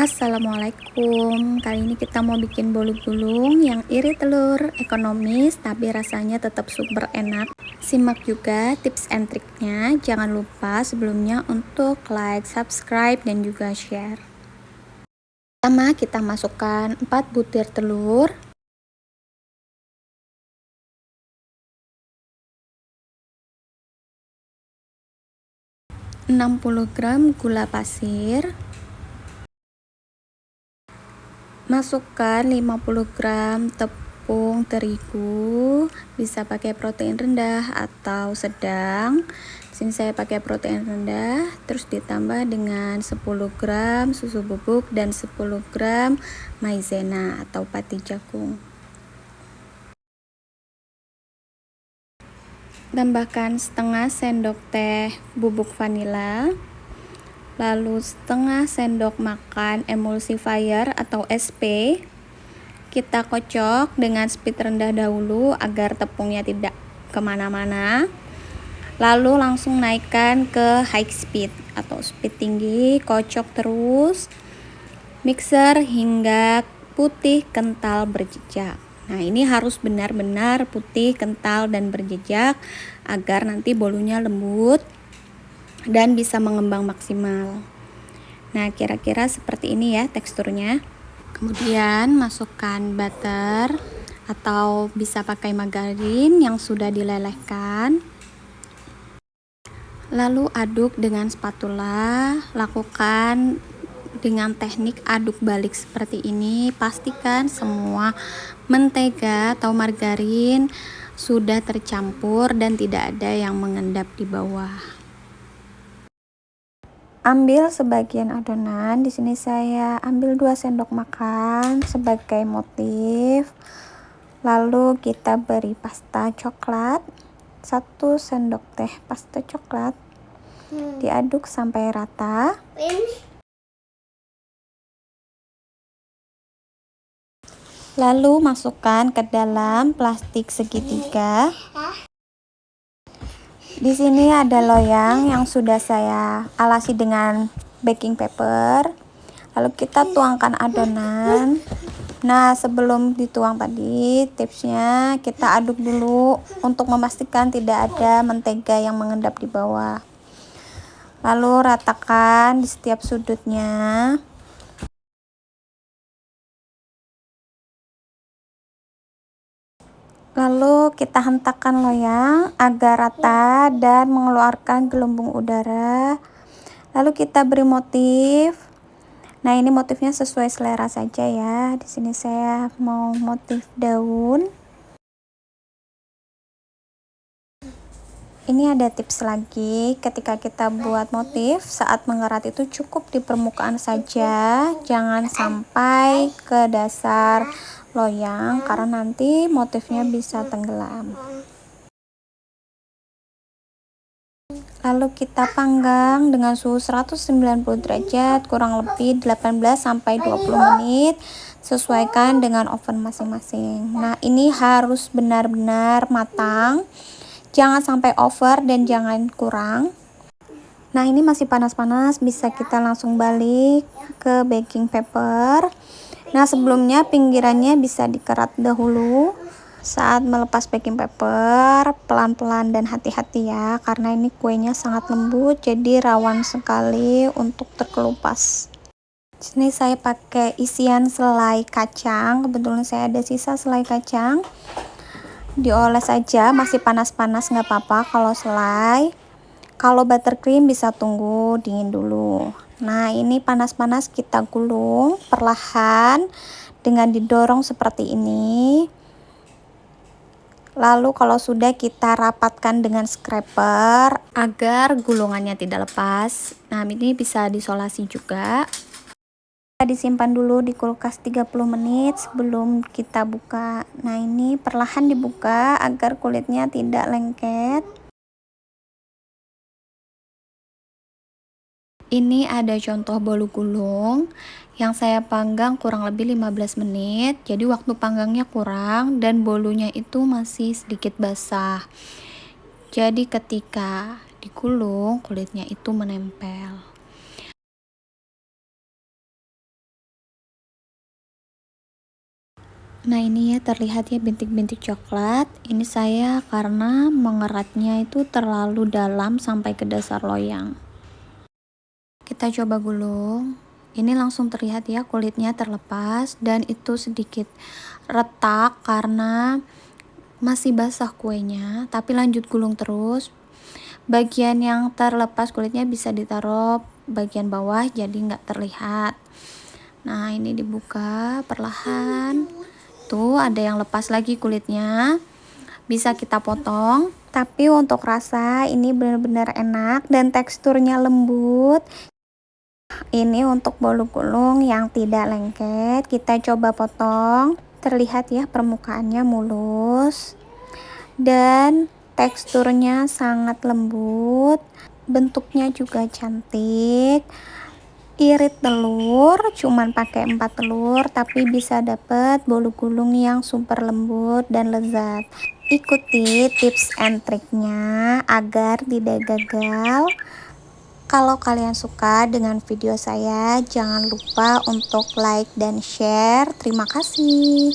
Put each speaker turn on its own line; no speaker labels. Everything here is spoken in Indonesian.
Assalamualaikum. Kali ini kita mau bikin bolu gulung yang irit telur, ekonomis tapi rasanya tetap super enak. Simak juga tips and triknya. Jangan lupa sebelumnya untuk like, subscribe dan juga share. Pertama kita masukkan 4 butir telur, 60 gram gula pasir, masukkan 50 gram tepung terigu, bisa pakai protein rendah atau sedang. Sini saya pakai protein rendah, terus ditambah dengan 10 gram susu bubuk dan 10 gram maizena atau pati jagung. Tambahkan setengah sendok teh bubuk vanila, lalu setengah sendok makan emulsifier atau SP. Kita kocok dengan speed rendah dahulu agar tepungnya tidak kemana-mana, lalu langsung naikkan ke high speed atau speed tinggi. Kocok terus, mixer hingga putih kental berjejak. Nah, ini harus benar-benar putih kental dan berjejak agar nanti bolunya lembut dan bisa mengembang maksimal. Nah, kira-kira seperti ini ya teksturnya. Kemudian masukkan butter atau bisa pakai margarin yang sudah dilelehkan. Lalu aduk dengan spatula, lakukan dengan teknik aduk balik seperti ini. Pastikan semua mentega atau margarin sudah tercampur dan tidak ada yang mengendap di bawah. Ambil sebagian adonan, di sini saya ambil 2 sendok makan sebagai motif. Lalu kita beri pasta coklat, 1 sendok teh pasta coklat. Diaduk sampai rata. Lalu masukkan ke dalam plastik segitiga. Di sini ada loyang yang sudah saya alasi dengan baking paper. Lalu kita tuangkan adonan. Nah, sebelum dituang tadi, tipsnya kita aduk dulu untuk memastikan tidak ada mentega yang mengendap di bawah. Lalu ratakan di setiap sudutnya. Lalu kita hentakkan loyang agar rata dan mengeluarkan gelembung udara. Lalu kita beri motif. Nah, ini motifnya sesuai selera saja ya. Di sini saya mau motif daun. Ini ada tips lagi, ketika kita buat motif, saat mengerat itu cukup di permukaan saja, jangan sampai ke dasar loyang karena nanti motifnya bisa tenggelam. Lalu kita panggang dengan suhu 190 derajat kurang lebih 18-20 menit, sesuaikan dengan oven masing-masing. Nah, ini harus benar-benar matang, jangan sampai over dan jangan kurang. Nah, ini masih panas-panas, bisa kita langsung balik ke baking paper. Nah, sebelumnya pinggirannya bisa dikerat dahulu. Saat melepas baking paper, pelan-pelan dan hati-hati ya, karena ini kuenya sangat lembut, jadi rawan sekali untuk terkelupas. Sini saya pakai isian selai kacang, kebetulan saya ada sisa selai kacang. Dioles saja, masih panas-panas nggak apa-apa kalau selai. Kalau buttercream bisa tunggu dingin dulu. Nah, ini panas-panas kita gulung perlahan dengan didorong seperti ini. Lalu kalau sudah, kita rapatkan dengan scraper agar gulungannya tidak lepas. Nah, ini bisa disolasi juga. Kita disimpan dulu di kulkas 30 menit sebelum kita buka. Nah, ini perlahan dibuka agar kulitnya tidak lengket. Ini ada contoh bolu gulung yang saya panggang kurang lebih 15 menit. Jadi waktu panggangnya kurang dan bolunya itu masih sedikit basah. Jadi ketika digulung kulitnya itu menempel. Nah ini ya terlihat ya bintik-bintik coklat. Ini saya karena mengeratnya itu terlalu dalam sampai ke dasar loyang. Kita coba gulung. Ini langsung terlihat ya kulitnya terlepas dan itu sedikit retak karena masih basah kuenya, tapi lanjut gulung terus. Bagian yang terlepas kulitnya bisa ditaruh bagian bawah jadi nggak terlihat. Nah ini dibuka perlahan. Tuh ada yang lepas lagi kulitnya, bisa kita potong. Tapi untuk rasa ini benar-benar enak dan teksturnya lembut. Ini untuk bolu gulung yang tidak lengket, kita coba potong. Terlihat ya permukaannya mulus dan teksturnya sangat lembut, bentuknya juga cantik. Irit telur, cuman pakai 4 telur tapi bisa dapet bolu gulung yang super lembut dan lezat. Ikuti tips and triknya agar tidak gagal. Kalau kalian suka dengan video saya, jangan lupa untuk like dan share. Terima kasih.